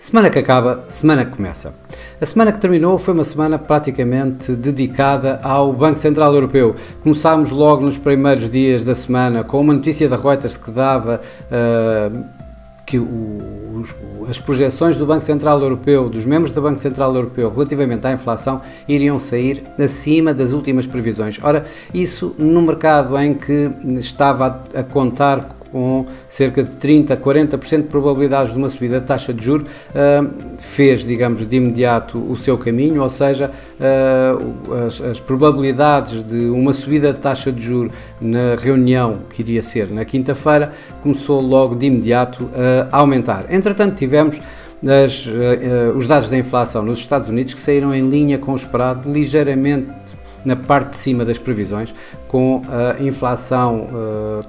Semana que acaba, semana que começa. A semana que terminou foi uma semana praticamente dedicada ao Banco Central Europeu. Começámos logo nos primeiros dias da semana com uma notícia da Reuters que dava que as projeções do Banco Central Europeu, dos membros do Banco Central Europeu relativamente à inflação, iriam sair acima das últimas previsões. Ora, isso no mercado em que estava a contar com cerca de 30% a 40% de probabilidades de uma subida de taxa de juros, fez, digamos, de imediato o seu caminho, ou seja, as probabilidades de uma subida de taxa de juros na reunião que iria ser na quinta-feira começou logo de imediato a aumentar. Entretanto, tivemos os dados da inflação nos Estados Unidos que saíram em linha com o esperado, ligeiramente na parte de cima das previsões, com a inflação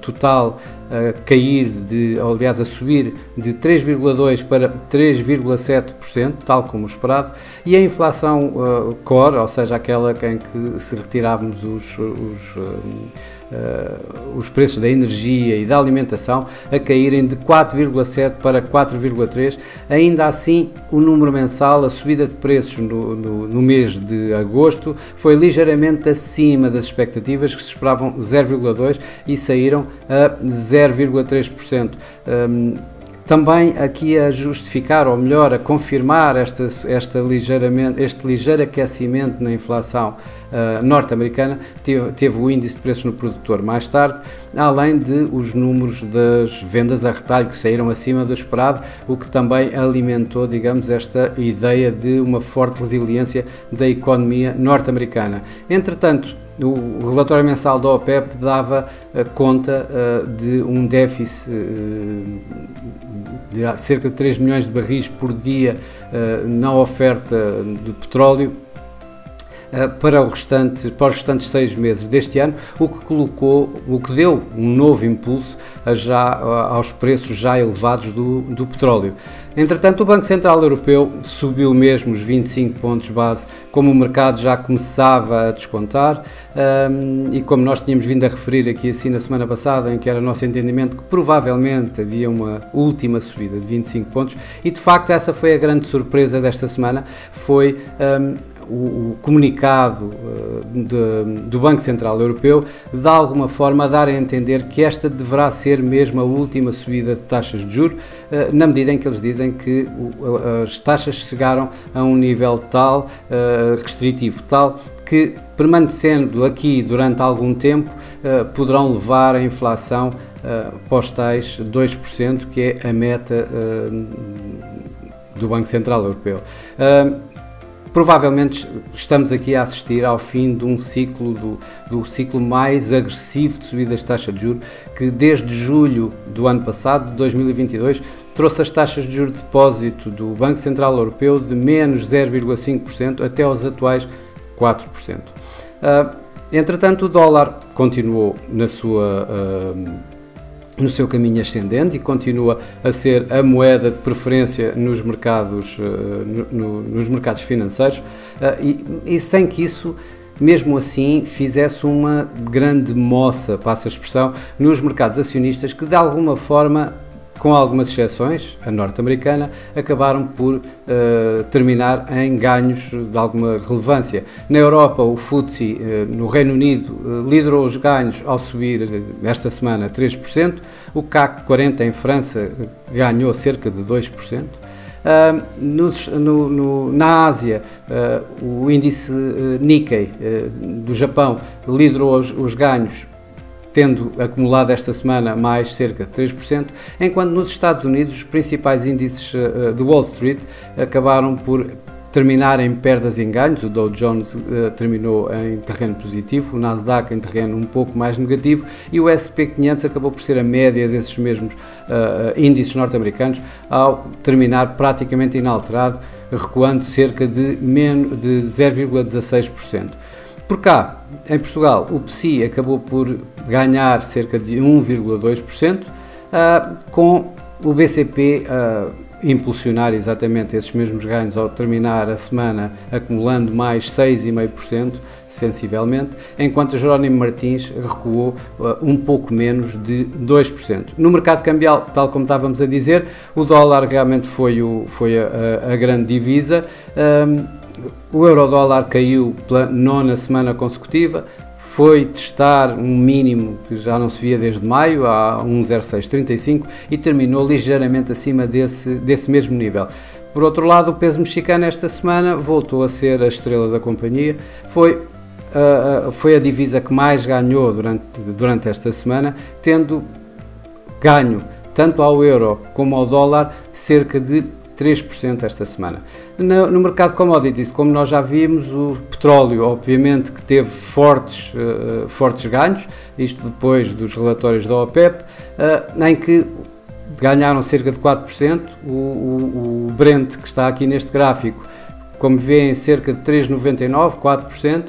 total a cair, aliás a subir de 3,2% para 3,7%, tal como esperado, e a inflação core, ou seja, aquela em que se retirávamos os preços da energia e da alimentação, a caírem de 4,7% para 4,3%. Ainda assim, o número mensal, a subida de preços no mês de agosto, foi ligeiramente acima das expectativas, que se esperavam 0,2% e saíram a 0,3%. Também aqui a justificar, ou melhor, a confirmar este ligeiro aquecimento na inflação norte-americana, teve o índice de preços no produtor mais tarde, além de os números das vendas a retalho que saíram acima do esperado, o que também alimentou, digamos, esta ideia de uma forte resiliência da economia norte-americana. Entretanto, o relatório mensal da OPEP dava conta de um déficit de cerca de 3 milhões de barris por dia na oferta de petróleo para os restantes 6 meses deste ano, o que deu um novo impulso aos preços já elevados do petróleo. Entretanto, o Banco Central Europeu subiu mesmo os 25 pontos base, como o mercado já começava a descontar, e como nós tínhamos vindo a referir aqui assim na semana passada, em que era o nosso entendimento que provavelmente havia uma última subida de 25 pontos, e de facto essa foi a grande surpresa desta semana, foi o comunicado do Banco Central Europeu, de alguma forma a dar a entender que esta deverá ser mesmo a última subida de taxas de juros, na medida em que eles dizem que as taxas chegaram a um nível tal, restritivo, tal, que permanecendo aqui durante algum tempo, poderão levar a inflação para os tais 2%, que é a meta do Banco Central Europeu. Provavelmente estamos aqui a assistir ao fim de um ciclo, do ciclo mais agressivo de subidas de taxa de juros, que desde julho do ano passado, de 2022, trouxe as taxas de juros de depósito do Banco Central Europeu de menos 0,5% até aos atuais 4%. Entretanto, o dólar continuou no seu caminho ascendente e continua a ser a moeda de preferência nos mercados financeiros, e sem que isso, mesmo assim, fizesse uma grande moça, passa a expressão, nos mercados acionistas, que de alguma forma, com algumas exceções, a norte-americana, acabaram por terminar em ganhos de alguma relevância. Na Europa, o FTSE, no Reino Unido, liderou os ganhos ao subir esta semana 3%, o CAC 40 em França ganhou cerca de 2%. Na Ásia, o índice Nikkei do Japão liderou os ganhos, tendo acumulado esta semana mais cerca de 3%, enquanto nos Estados Unidos os principais índices de Wall Street acabaram por terminar em perdas e em ganhos. O Dow Jones terminou em terreno positivo, o Nasdaq em terreno um pouco mais negativo, e o S&P 500 acabou por ser a média desses mesmos índices norte-americanos, ao terminar praticamente inalterado, recuando cerca de 0,16%. Por cá, em Portugal, o PSI acabou por ganhar cerca de 1,2%, com o BCP impulsionar exatamente esses mesmos ganhos ao terminar a semana, acumulando mais 6,5%, sensivelmente, enquanto o Jerónimo Martins recuou um pouco menos de 2%. No mercado cambial, tal como estávamos a dizer, o dólar realmente foi a grande divisa. O euro-dólar caiu pela 9ª semana consecutiva, foi testar um mínimo que já não se via desde maio, a 1,0635, e terminou ligeiramente acima desse mesmo nível. Por outro lado, o peso mexicano esta semana voltou a ser a estrela da companhia, foi a divisa que mais ganhou durante esta semana, tendo ganho tanto ao euro como ao dólar cerca de 3% esta semana. No mercado commodities, como nós já vimos, o petróleo obviamente que teve fortes ganhos, isto depois dos relatórios da OPEP, em que ganharam cerca de 4%, o Brent, que está aqui neste gráfico, como vêem, cerca de 3,99%, 4%,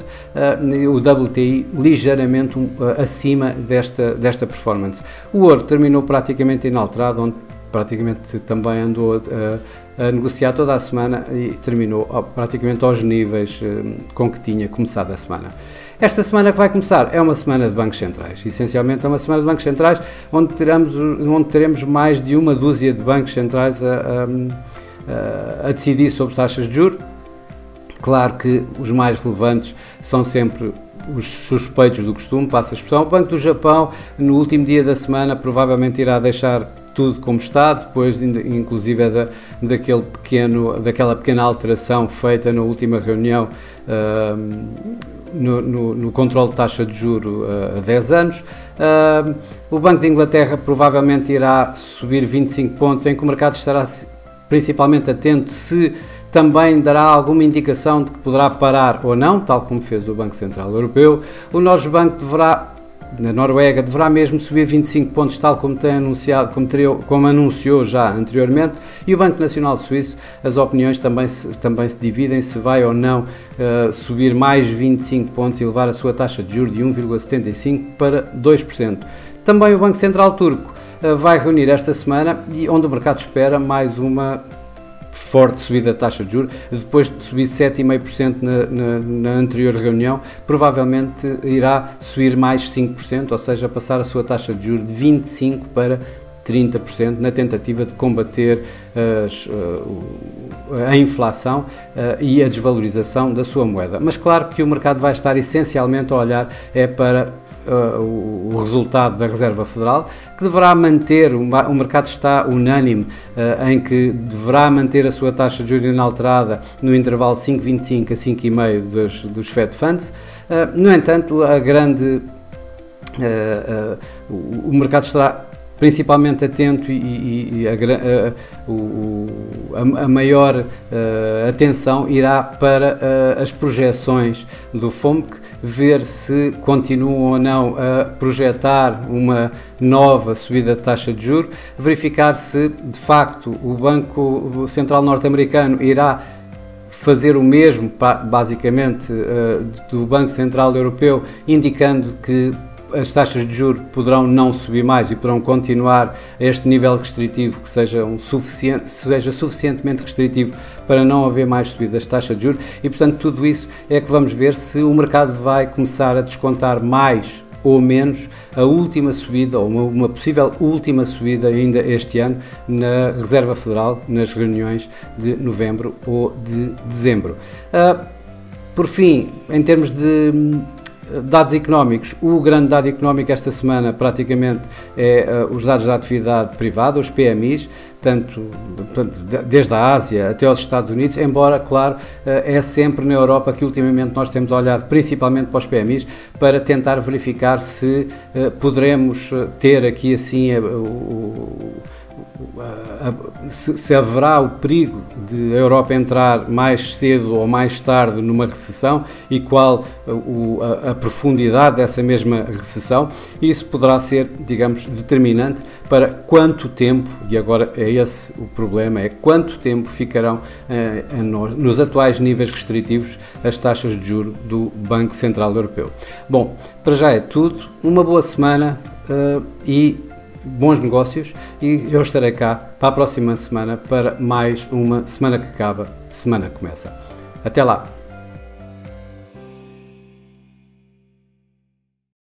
o WTI ligeiramente acima desta performance. O ouro terminou praticamente inalterado, onde praticamente também andou a negociar toda a semana e terminou praticamente aos níveis com que tinha começado a semana. Esta semana que vai começar é uma semana de bancos centrais, essencialmente é uma semana de bancos centrais onde teremos mais de uma dúzia de bancos centrais a decidir sobre taxas de juros. Claro que os mais relevantes são sempre os suspeitos do costume, passa a expressão. O Banco do Japão, no último dia da semana, provavelmente irá deixar tudo como está, depois inclusive daquela pequena alteração feita na última reunião no controle de taxa de juro a 10 anos. O Banco de Inglaterra provavelmente irá subir 25 pontos, em que o mercado estará principalmente atento se também dará alguma indicação de que poderá parar ou não, tal como fez o Banco Central Europeu. O Norges Bank na Noruega deverá mesmo subir 25 pontos, tal como tem anunciado, como anunciou já anteriormente, e o Banco Nacional Suíço, as opiniões também se dividem se vai ou não subir mais 25 pontos e levar a sua taxa de juros de 1,75% para 2%. Também o Banco Central Turco vai reunir esta semana, onde o mercado espera mais uma forte subida da taxa de juros, depois de subir 7,5% na anterior reunião, provavelmente irá subir mais 5%, ou seja, passar a sua taxa de juros de 25% para 30%, na tentativa de combater a inflação e a desvalorização da sua moeda. Mas claro que o mercado vai estar essencialmente a olhar para o resultado da Reserva Federal, que deverá manter, o mercado está unânime em que deverá manter a sua taxa de juros inalterada no intervalo 5,25 a 5,5 dos Fed Funds. No entanto, o mercado estará principalmente atento e a maior atenção irá para as projeções do FOMC, ver se continuam ou não a projetar uma nova subida de taxa de juros, verificar se de facto o Banco Central norte-americano irá fazer o mesmo, basicamente, do Banco Central Europeu, indicando que as taxas de juros poderão não subir mais e poderão continuar a este nível restritivo que seja suficientemente restritivo para não haver mais subidas de taxa de juros, e portanto tudo isso é que vamos ver se o mercado vai começar a descontar mais ou menos a última subida, ou uma possível última subida ainda este ano na Reserva Federal, nas reuniões de novembro ou de dezembro. Por fim, em termos de dados económicos, o grande dado económico esta semana praticamente é os dados da atividade privada, os PMIs, tanto desde a Ásia até aos Estados Unidos, embora, claro, é sempre na Europa que ultimamente nós temos olhado principalmente para os PMIs para tentar verificar se poderemos ter aqui assim se haverá o perigo de a Europa entrar mais cedo ou mais tarde numa recessão e qual a profundidade dessa mesma recessão. Isso poderá ser, digamos, determinante para quanto tempo, e agora é esse o problema, é quanto tempo ficarão nos atuais níveis restritivos as taxas de juros do Banco Central Europeu. Bom, para já é tudo, uma boa semana e bons negócios e eu estarei cá para a próxima semana para mais uma Semana que Acaba, Semana que Começa. Até lá!